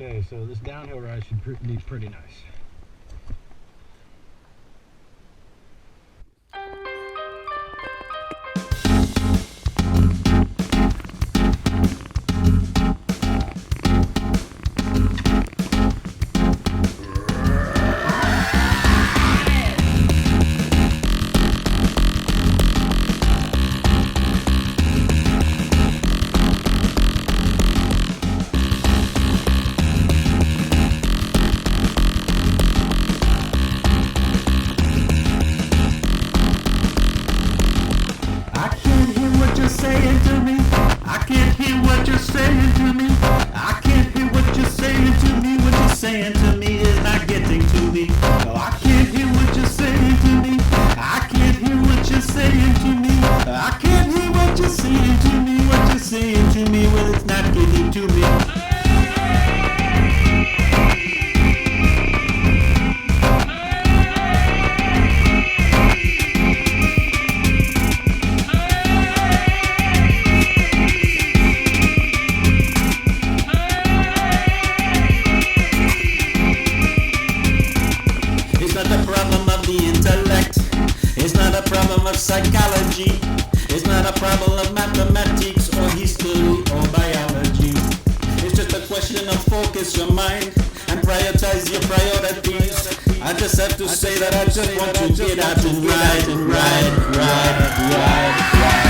Okay, so this downhill ride should be pretty nice. Saying to me, I can't hear what you're saying to me. I can't hear what you're saying to me. What you're saying to me is not getting to me. No, I can't hear what you're saying to me. I can't hear what you're saying to me. I can't hear what you're saying to me. What you're saying to me, well, it's not getting to me. Of psychology, it's not a problem of mathematics or history or biology. It's just a question of focus your mind and prioritize your priorities. I just have to say that I just want to get out and ride and ride, ride, ride, ride.